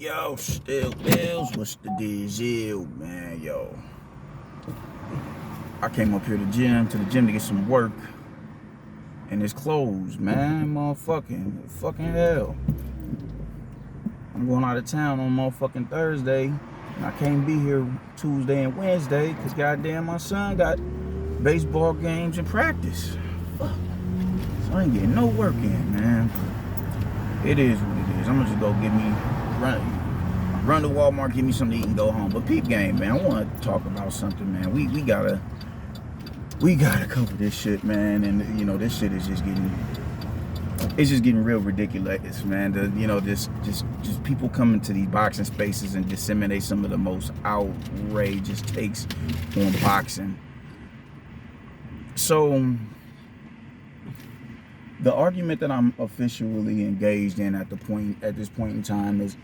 Yo, still bills, what's the deal, man? Yo, I came up here to the gym to get some work, and it's closed, man. Fucking hell. I'm going out of town on motherfucking Thursday, and I can't be here Tuesday and Wednesday, because goddamn my son got baseball games and practice. Fuck. So I ain't getting no work in, man. It is what it is. I'm gonna just go run to Walmart, give me something to eat and go home. But peep game, man, I want to talk about something, man. We gotta cover this shit, man. And you know, this shit is just getting real ridiculous, man. Just people coming to these boxing spaces and disseminate some of the most outrageous takes on boxing. So the argument that I'm officially engaged in at this point in time is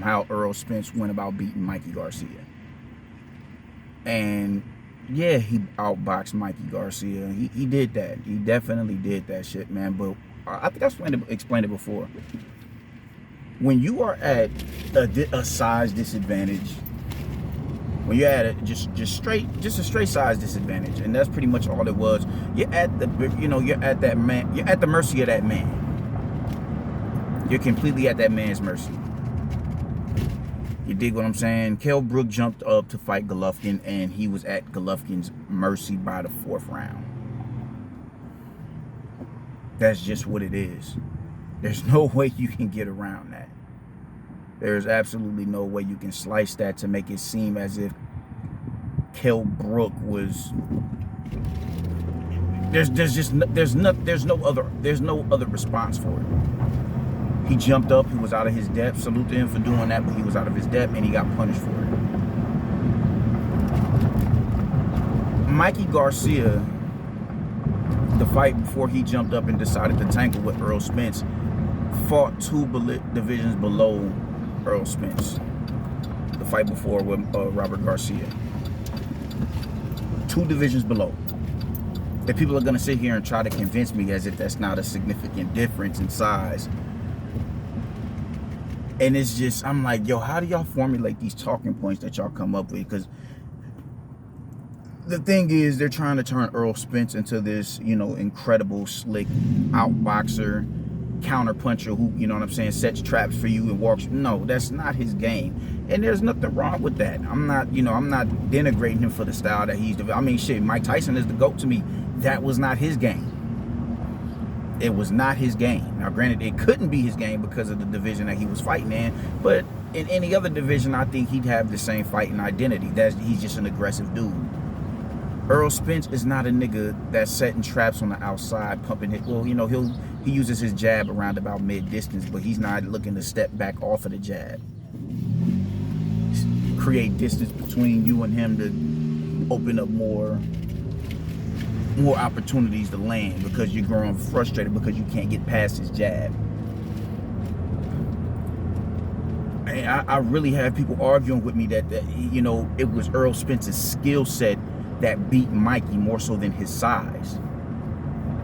how Earl Spence went about beating Mikey Garcia. And yeah, he outboxed Mikey Garcia. He did that. He definitely did that shit, man. But I think I've explained it before. When you are at a size disadvantage, when you're at just a straight size disadvantage, and that's pretty much all it was. You're at the mercy of that man. You're completely at that man's mercy. You dig what I'm saying? Kell Brook jumped up to fight Golovkin, and he was at Golovkin's mercy by the 4th round. That's just what it is. There's no way you can get around that. There's absolutely no way you can slice that to make it seem as if Kell Brook was. There's no other response for it. He jumped up. He was out of his depth. Salute to him for doing that, but he was out of his depth and he got punished for it. Mikey Garcia, the fight before he jumped up and decided to tangle with Earl Spence, fought 2 divisions below Earl Spence. The fight before with Robert Garcia. 2 divisions below. That people are going to sit here and try to convince me as if that's not a significant difference in size. And it's just, I'm like, yo, how do y'all formulate these talking points that y'all come up with? Because the thing is, they're trying to turn Earl Spence into this, incredible, slick outboxer, counterpuncher who, you know what I'm saying, sets traps for you and walks. No, that's not his game. And there's nothing wrong with that. I'm not denigrating him for the style that he's developed. I mean, shit, Mike Tyson is the GOAT to me. That was not his game. It was not his game. Now, granted, it couldn't be his game because of the division that he was fighting in, but in any other division, I think he'd have the same fighting identity. He's just an aggressive dude. Earl Spence is not a nigga that's setting traps on the outside, pumping it. Well, he uses his jab around about mid-distance, but he's not looking to step back off of the jab. Create distance between you and him to open up more opportunities to land, because you're growing frustrated because you can't get past his jab. And I really have people arguing with me that it was Earl Spence's skill set that beat Mikey more so than his size.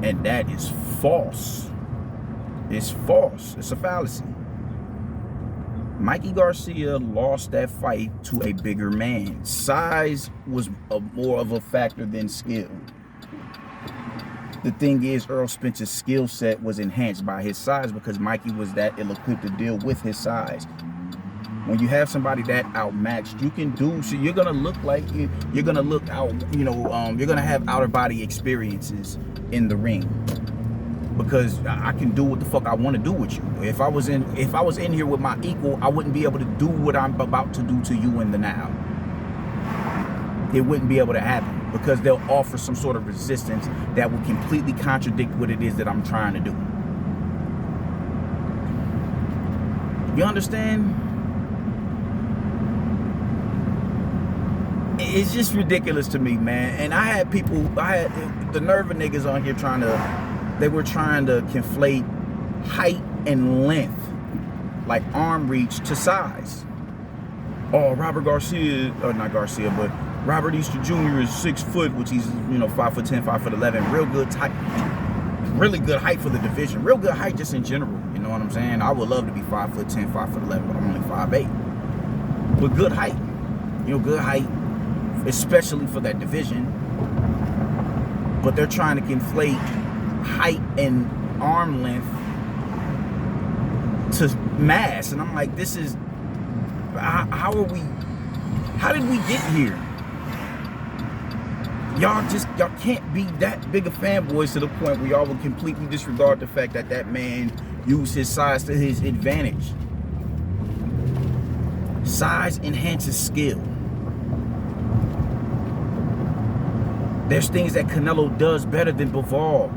And that is false. It's false. It's a fallacy. Mikey Garcia lost that fight to a bigger man. Size was more of a factor than skill. The thing is, Earl Spence's skill set was enhanced by his size because Mikey was that ill-equipped to deal with his size. When you have somebody that outmatched, you can do so. You're gonna look like you're gonna look out. You're gonna have outer body experiences in the ring because I can do what the fuck I want to do with you. If I was in here with my equal, I wouldn't be able to do what I'm about to do to you in the now. It wouldn't be able to happen because they'll offer some sort of resistance that will completely contradict what it is that I'm trying to do. You understand? It's just ridiculous to me, man. And I had the nerve of niggas on here trying to conflate height and length, like arm reach to size. Oh, Robert Easter Jr. is 6 foot, which he's 5'10", 5'11", real good height for the division, real good height just in general. know what I'm saying? I would love to be 5'10", 5'11", but I'm only 5'8". With good height. You know, good height, especially for that division. But they're trying to conflate height and arm length to mass. And I'm like, this is, how did we get here? Y'all can't be that big of fanboys to the point where y'all will completely disregard the fact that that man used his size to his advantage. Size enhances skill. There's things that Canelo does better than Bivol.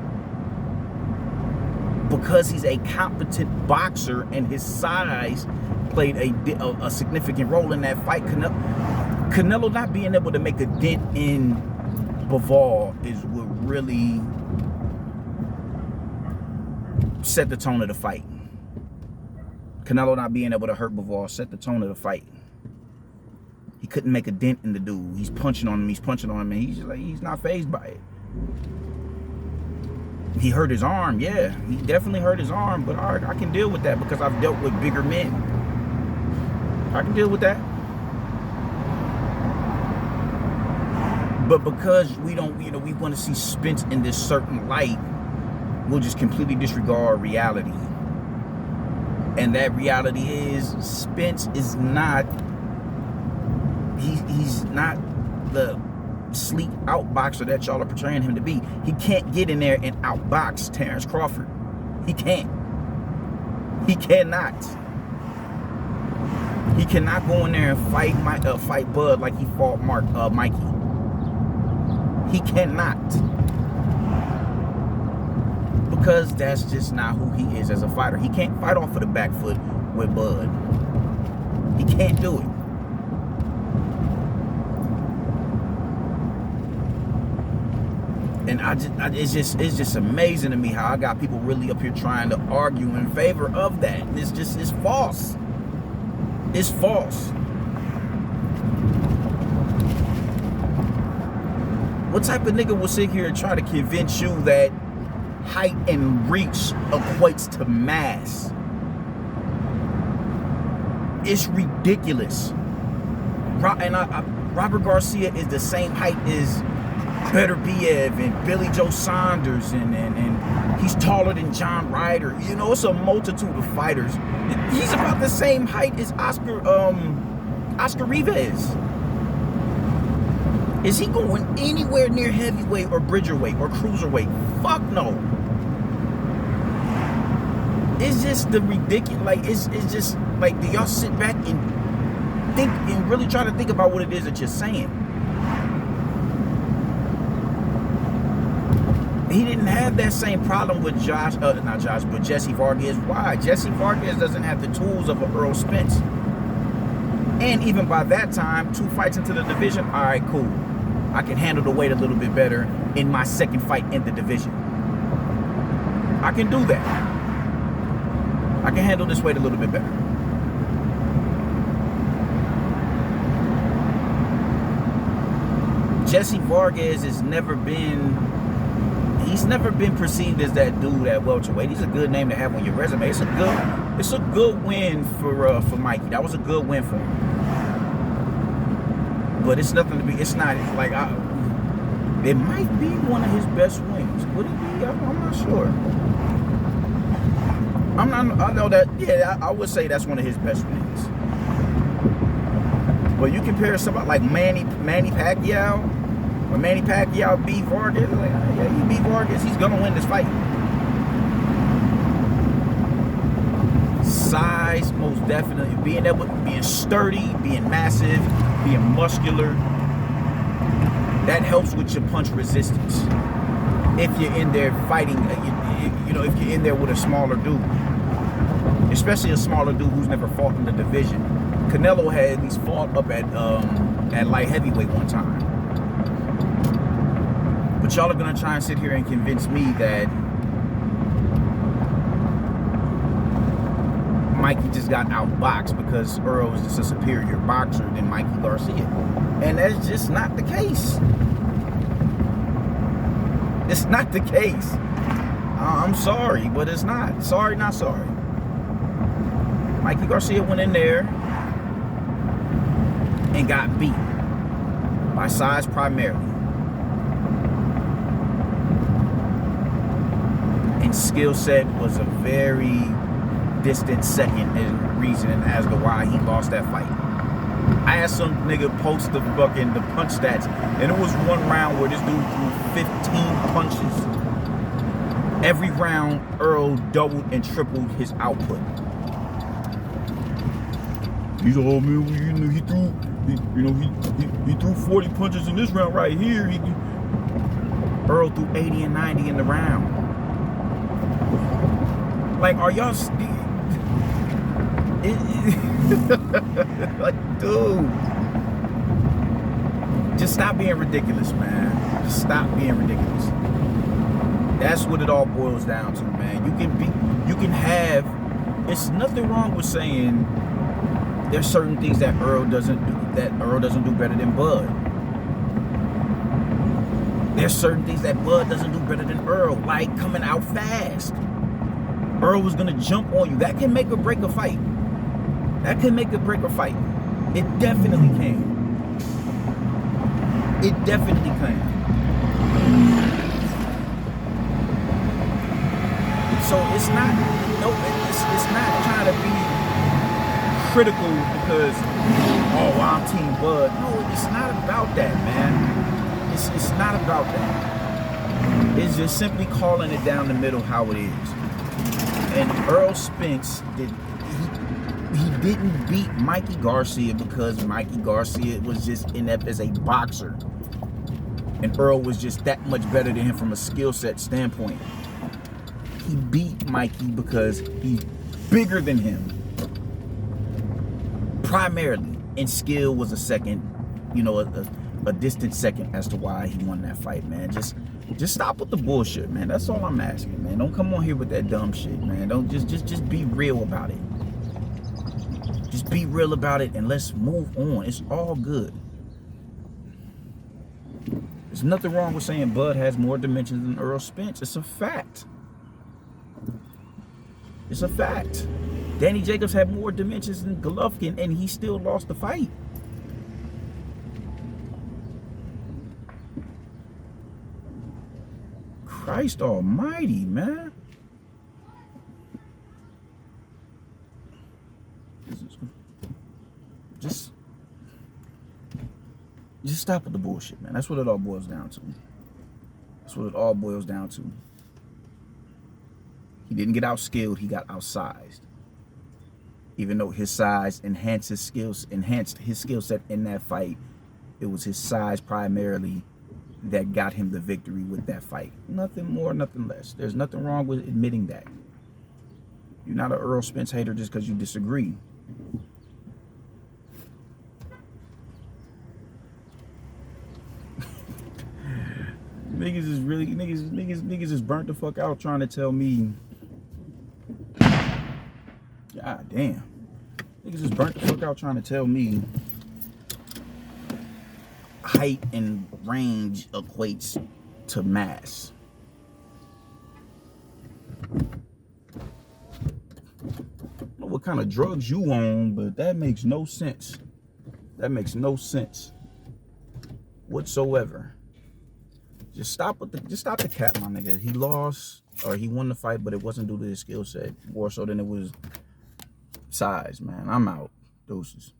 Because he's a competent boxer and his size played a significant role in that fight. Canelo not being able to make a dent in Bivol is what really set the tone of the fight. Canelo not being able to hurt Bivol set the tone of the fight. He couldn't make a dent in the dude. He's punching on him, and he's just like, he's not fazed by it. He hurt his arm, yeah. He definitely hurt his arm, but I can deal with that because I've dealt with bigger men. I can deal with that. But because we don't, we want to see Spence in this certain light, we'll just completely disregard reality. And that reality is Spence is not, he's not the sleek outboxer that y'all are portraying him to be. He can't get in there and outbox Terrence Crawford. He can't. He cannot. He cannot go in there and fight Bud like he fought Mikey. He cannot. Because that's just not who he is as a fighter. He can't fight off of the back foot with Bud. He can't do it. And it's just amazing to me how I got people really up here trying to argue in favor of that. And it's false. It's false. What type of nigga will sit here and try to convince you that height and reach equates to mass? It's ridiculous. Robert Garcia is the same height as Better Biev and Billy Joe Saunders, and he's taller than John Ryder. It's a multitude of fighters. He's about the same height as Oscar Rivas. Is he going anywhere near heavyweight or bridgerweight or cruiserweight? Fuck no. It's just the ridiculous. It's just like, do y'all sit back and think and really try to think about what it is that you're saying? He didn't have that same problem with Jesse Vargas. Why? Jesse Vargas doesn't have the tools of an Earl Spence. And even by that time, 2 fights into the division, all right, cool. I can handle the weight a little bit better in my second fight in the division. I can do that. I can handle this weight a little bit better. Jesse Vargas has never been perceived as that dude at welterweight. He's a good name to have on your resume. It's a good win for Mikey. That was a good win for him. But it's nothing to be. It's not like it might be one of his best wins. Would it be? I'm not sure. I know that. Yeah, I would say that's one of his best wins. But you compare somebody like Manny Pacquiao. When Manny Pacquiao beat Vargas, like, yeah, he beat Vargas, he's gonna win this fight. Size, most definitely. Being sturdy, being massive, being muscular. That helps with your punch resistance. If you're in there fighting, if you're in there with a smaller dude. Especially a smaller dude who's never fought in the division. Canelo had at least fought up at light heavyweight one time. But y'all are gonna try and sit here and convince me that Mikey just got outboxed because Earl is just a superior boxer than Mikey Garcia. And that's just not the case. It's not the case. I'm sorry, but it's not. Sorry, not sorry. Mikey Garcia went in there and got beat by size primarily. And skill set was a very distant second reason as to why he lost that fight. I had some nigga post the punch stats, and it was one round where this dude threw 15 punches. Every round, Earl doubled and tripled his output. He's all, man, he threw 40 punches in this round right here. Earl threw 80 and 90 in the round. Like, are y'all like, dude, just stop being ridiculous, man. Just stop being ridiculous. That's what it all boils down to, man. You can have. It's nothing wrong with saying there's certain things that Earl doesn't do better than Bud. There's certain things that Bud doesn't do better than Earl, like coming out fast. Earl was gonna jump on you. That can make or break a fight. That can make or break a fight. It definitely can. It definitely can. So it's not trying to be critical because, oh, I'm Team Bud. No, it's not about that, man. It's not about that. It's just simply calling it down the middle how it is. And Earl Spence he didn't beat Mikey Garcia because Mikey Garcia was just inept as a boxer. And Earl was just that much better than him from a skill set standpoint. He beat Mikey because he's bigger than him. Primarily. And skill was a second, a distant second as to why he won that fight, man. Just stop with the bullshit, man. That's all I'm asking, man. Don't come on here with that dumb shit, man. Don't just be real about it. Just be real about it and let's move on. It's all good. There's nothing wrong with saying Bud has more dimensions than Earl Spence. It's a fact. It's a fact. Danny Jacobs had more dimensions than Golovkin, and he still lost the fight. Christ almighty, man. Just stop with the bullshit, man. That's what it all boils down to. That's what it all boils down to. He didn't get outskilled, he got outsized. Even though his size enhanced his skill set in that fight, it was his size primarily that got him the victory with that fight. Nothing more, nothing less. There's nothing wrong with admitting that. You're not an Earl Spence hater just because you disagree. Niggas is burnt the fuck out trying to tell me. God damn. Niggas is burnt the fuck out trying to tell me height and range equates to mass. I don't know what kind of drugs you on, but that makes no sense. That makes no sense whatsoever. Just stop the cap, my nigga. He lost, or he won the fight, but it wasn't due to his skill set, more so than it was size, man. I'm out. Deuces.